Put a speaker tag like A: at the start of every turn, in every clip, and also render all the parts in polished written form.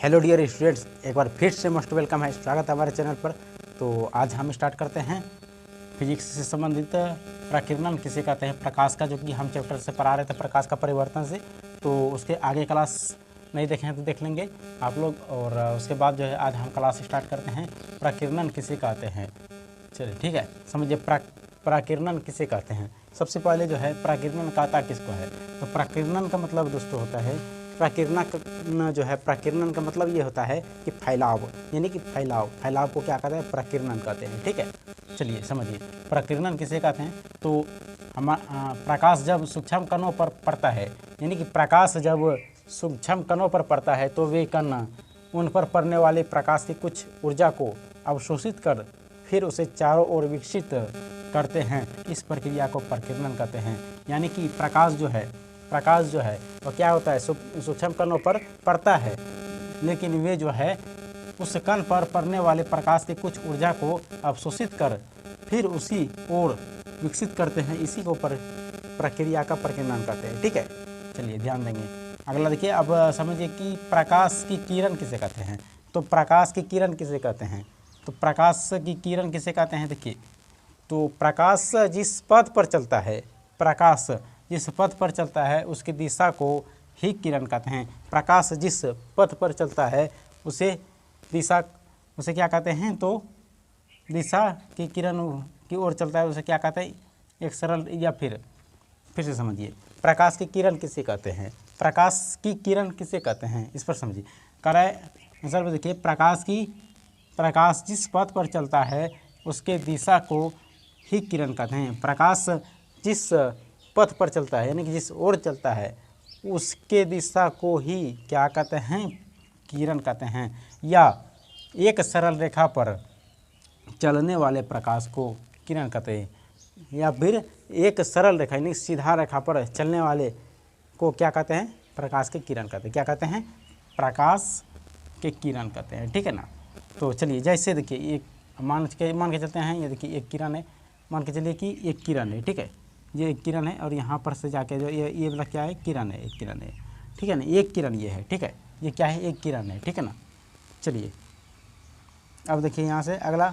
A: Hello dear students, एक बार फिर से मोस्ट वेलकम है, स्वागत है हमारे चैनल पर। तो आज हम स्टार्ट करते हैं फिजिक्स से संबंधित प्रकीर्णन किसे कहते हैं, प्रकाश का, जो कि हम चैप्टर से पढ़ा रहे थे प्रकाश का परिवर्तन से। तो उसके आगे क्लास नहीं देखे हैं तो देख लेंगे आप लोग। और उसके बाद जो है आज हम क्लास स्टार्ट करते हैं प्रकीर्णन किसे कहते हैं। चलिए ठीक है, समझिए प्रकीर्णन किसे कहते हैं। सबसे पहले जो है प्रकीर्णन कहता किसको है, तो प्रकीर्णन का मतलब दोस्तों होता है, प्रकीर्णन जो है, प्रकीर्णन का मतलब ये होता है कि फैलाव, यानी कि फैलाव को क्या कहते हैं, प्रकीर्णन कहते हैं। ठीक है, चलिए समझिए प्रकीर्णन किसे कहते हैं। तो प्रकाश जब सूक्ष्म कणों पर पड़ता है, यानी कि प्रकाश जब सूक्ष्म कणों पर पड़ता है तो वे कण उन पर पड़ने वाले प्रकाश की कुछ ऊर्जा को अवशोषित कर फिर उसे चारों ओर विकसित करते हैं। इस प्रक्रिया को प्रकीर्णन कहते हैं। यानी कि प्रकाश जो है वो क्या होता है, सूक्ष्म कणों पर पड़ता है, लेकिन वे जो है उस कण पर पड़ने वाले प्रकाश की कुछ ऊर्जा को अवशोषित कर फिर उसी ओर विकसित करते हैं। इसी को प्रक्रिया का प्रकीर्णन कहते हैं। ठीक है, चलिए ध्यान देंगे। अगला देखिए, अब समझिए कि प्रकाश की किरण किसे कहते हैं। तो प्रकाश की किरण किसे कहते हैं, तो प्रकाश की किरण किसे कहते हैं। देखिए, तो प्रकाश जिस पथ पर चलता है, प्रकाश जिस पथ पर चलता है उसकी दिशा को ही किरण कहते हैं। प्रकाश जिस पथ पर चलता है उसे क्या कहते हैं, तो दिशा की किरण की ओर चलता है उसे क्या कहते हैं, एक सरल, या फिर से समझिए प्रकाश की किरण किसे कहते हैं। प्रकाश की किरण किसे कहते हैं, इस पर समझिए। आंसर देखिए, प्रकाश जिस पथ पर चलता है उसके दिशा को ही किरण कहते हैं। प्रकाश जिस पथ पर चलता है, यानी कि जिस ओर चलता है उसके दिशा को ही क्या कहते हैं, किरण कहते हैं। या एक सरल रेखा पर चलने वाले प्रकाश को किरण कहते हैं, या फिर एक सरल रेखा यानी सीधा रेखा पर चलने वाले को क्या कहते हैं, प्रकाश के किरण कहते हैं। क्या कहते हैं, प्रकाश के किरण कहते हैं। ठीक है ना। तो चलिए, जैसे देखिए एक मान के चलते हैं, ये देखिए एक किरण है, मान के चलिए कि एक किरण है। ठीक है, ये एक किरण है और यहाँ पर से जाके जो ये वाला क्या है, किरण है, एक किरण है। ठीक है ना, एक किरण ये है। ठीक है, ये क्या है, एक किरण है। ठीक है ना। चलिए अब देखिए यहाँ से अगला,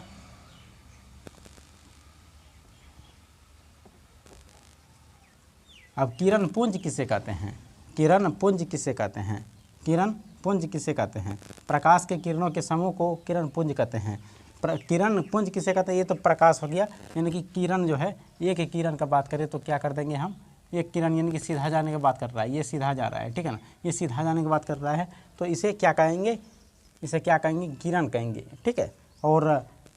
A: अब किरण पुंज किसे कहते हैं। किरण पुंज किसे कहते हैं, किरण पुंज किसे कहते हैं। प्रकाश के किरणों के समूह को किरण पुंज कहते हैं। किरण पुंज किसे कहते हैं, ये तो प्रकाश हो गया, यानी कि किरण जो है, एक किरण का बात करें तो क्या कर देंगे हम, एक किरण यानी कि सीधा जाने की बात कर रहा है, ये सीधा जा रहा है। ठीक है ना, ये सीधा जाने की बात कर रहा है, तो इसे क्या कहेंगे, किरण कहेंगे। ठीक है, और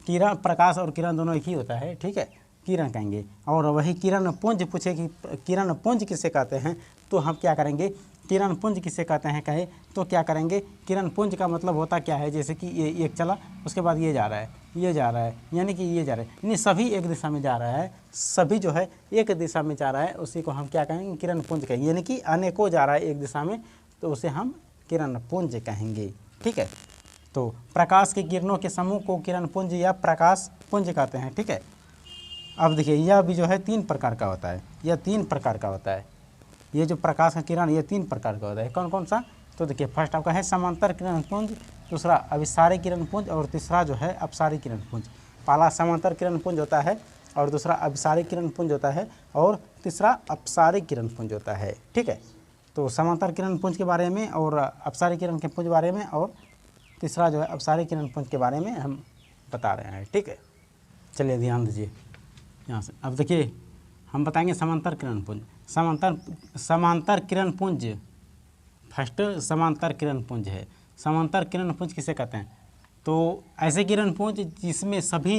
A: किरण, प्रकाश और किरण दोनों एक ही होता है। ठीक है, किरण कहेंगे। और वही किरण पुंज पूछे कि किरण पुंज किसे कहते हैं, तो हम क्या करेंगे, किरण पुंज किसे कहते हैं कहे तो क्या करेंगे, किरण पुंज का मतलब होता क्या है, जैसे कि ये एक चला, उसके बाद ये जा रहा है, यानी कि ये जा रहा है, यानी सभी एक दिशा में जा रहा है, सभी जो है एक दिशा में जा रहा है, उसी को हम क्या कहेंगे, किरण पुंज कहेंगे। यानी कि अनेकों जा रहा है एक दिशा में, तो उसे हम किरण पुंज कहेंगे। ठीक है, तो प्रकाश के किरणों के समूह को किरण पुंज या प्रकाश पुंज कहते हैं। ठीक है, अब देखिए यह भी जो है 3 प्रकार का होता है, यह 3 प्रकार का होता है। ये जो प्रकाश का किरण, ये 3 प्रकार का होता है। कौन कौन सा, तो देखिए फर्स्ट आपका है समांतर किरण पुंज, दूसरा अभिसारी किरण पुंज, और तीसरा जो है अपसारी किरण पुंज। पहला समांतर किरण पुंज होता है, और दूसरा अभिसारी किरण पुंज होता है, और तीसरा अपसारी किरण पुंज होता है। ठीक है, तो समांतर किरण पुंज के बारे में और अपसारी किरण के पुंज बारे में, और तीसरा जो है अपसारी किरण पुंज के बारे में हम बता रहे हैं। ठीक है, चलिए ध्यान दीजिए यहाँ से। अब देखिए हम बताएंगे समांतर किरण पुंज। समांतर किरण पुंज, फर्स्ट समांतर किरण पुंज है। समांतर किरण पुंज किसे कहते हैं, तो ऐसे किरण पुंज जिसमें सभी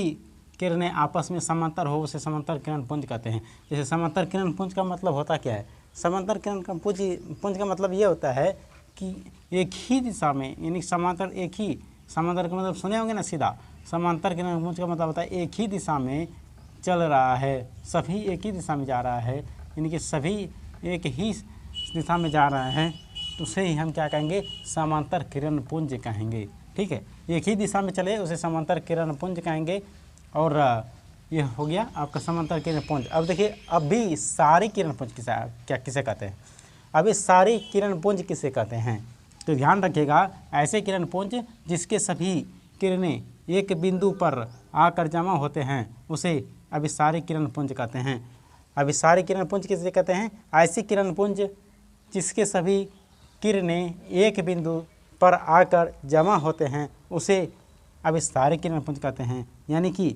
A: किरणें आपस में समांतर हो उसे समांतर किरण पुंज कहते हैं। जैसे समांतर किरण पुंज का मतलब होता क्या है, समांतर किरण का पुंज का मतलब ये होता है कि एक ही दिशा में, यानी समांतर, एक ही, समांतर का मतलब सुने होंगे ना सीधा, समांतर किरण पुंज का मतलब होता है एक ही दिशा में चल रहा है, सभी एक ही दिशा में जा रहा है, यानी कि सभी एक ही दिशा में जा रहा है, तो उसे ही हम क्या कहेंगे, समांतर किरण पुंज कहेंगे। ठीक है, एक ही दिशा में चले उसे समांतर किरण पुंज कहेंगे। और ये हो गया आपका समांतर किरण पुंज। अब देखिए अभी सारी किरण पुंज किसे कहते हैं, अभी सारी किरण पुंज किसे कहते हैं, तो ध्यान रखिएगा, ऐसे किरण पुंज जिसके सभी किरणें एक बिंदु पर आकर जमा होते हैं उसे अभिसारी किरण पुंज कहते हैं। अभिसारी किरण पुंज किसे कहते हैं? ऐसी किरण पुंज जिसके सभी किरणें एक बिंदु पर आकर जमा होते हैं उसे अभिसारी किरण पुंज कहते हैं। यानी कि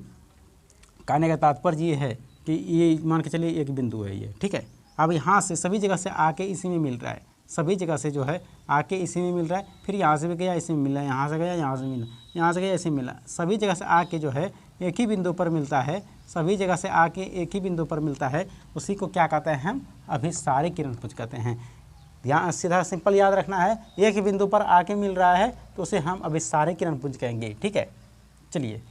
A: कहने का तात्पर्य ये है कि ये मान के चलिए एक बिंदु है ये, ठीक है। अब यहाँ से सभी जगह से आके इसी में मिल रहा है, सभी जगह से जो है आके इसी में मिल रहा है, फिर यहाँ से भी गया इसी में मिला, यहाँ से गया यहाँ से मिला, यहाँ से गया इसी में मिला, सभी जगह से आके जो है एक ही बिंदु पर मिलता है, सभी जगह से आके एक ही बिंदु पर मिलता है, उसी को क्या कहते हैं हम? अभिसारी किरण पुंज कहते हैं। यहाँ सीधा सिंपल याद रखना है, एक ही बिंदु पर आके मिल रहा है तो उसे हम अभिसारी किरण पुंज कहेंगे, ठीक है। चलिए,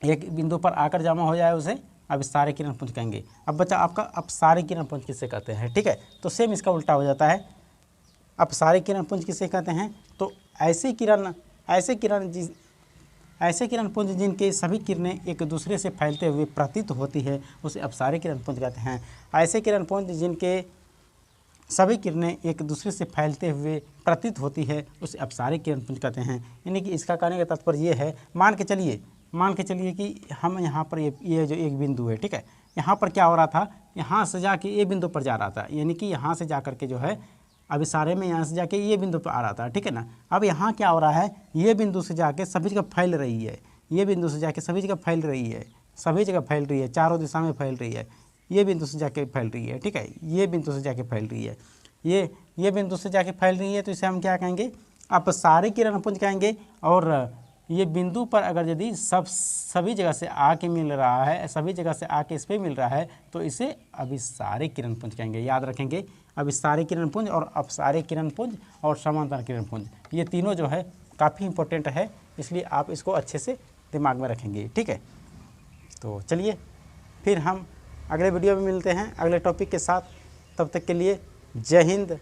A: एक बिंदु पर आकर जमा हो जाए उसे अभिसारी किरण पुंज कहेंगे। अब बच्चा आपका अपसारी किरण पुंज किसे कहते हैं, ठीक है। तो सेम इसका उल्टा हो जाता है, अपसारी किरण पुंज किसे कहते हैं? तो ऐसे किरण पुंज जिनके सभी किरणें एक दूसरे से फैलते हुए प्रतीत होती है उसे अपसारी किरण पुंज कहते हैं। ऐसे किरण पुंज जिनके सभी किरणें एक दूसरे से फैलते हुए प्रतीत होती है उसे अपसारी किरण पुंज कहते हैं। यानी कि इसका कहने का तात्पर्य ये है, मान के चलिए कि हम यहाँ पर ये जो एक बिंदु है, ठीक है, यहाँ पर क्या हो रहा था, यहाँ से जाके ये बिंदु पर जा रहा था, यानी कि यहाँ से जा कर के जो है अभिसारे में यहाँ से जाके ये बिंदु पर आ रहा था, ठीक है ना। अब यहाँ क्या हो रहा है, ये बिंदु से जाके सभी जगह फैल रही है, ये बिंदु से जाके सभी जगह फैल रही है, सभी जगह फैल रही है, चारों दिशा में फैल रही है, ये बिंदु से जाके फैल रही है, ठीक है, ये बिंदु से जाके फैल रही है, ये बिंदु से जाके फैल रही है, तो इसे हम क्या कहेंगे? अपसारी किरण पुंज कहेंगे। और ये बिंदु पर अगर यदि सभी जगह से आके मिल रहा है, सभी जगह से आके इस पर मिल रहा है तो इसे अभिसारी किरण पुंज कहेंगे। याद रखेंगे, अभिसारी किरण पुंज और अपसारी किरण पुंज और समांतर किरण पुंज, ये तीनों जो है काफ़ी इंपॉर्टेंट है, इसलिए आप इसको अच्छे से दिमाग में रखेंगे, ठीक है। तो चलिए फिर हम अगले वीडियो में मिलते हैं अगले टॉपिक के साथ। तब तक के लिए जय हिंद,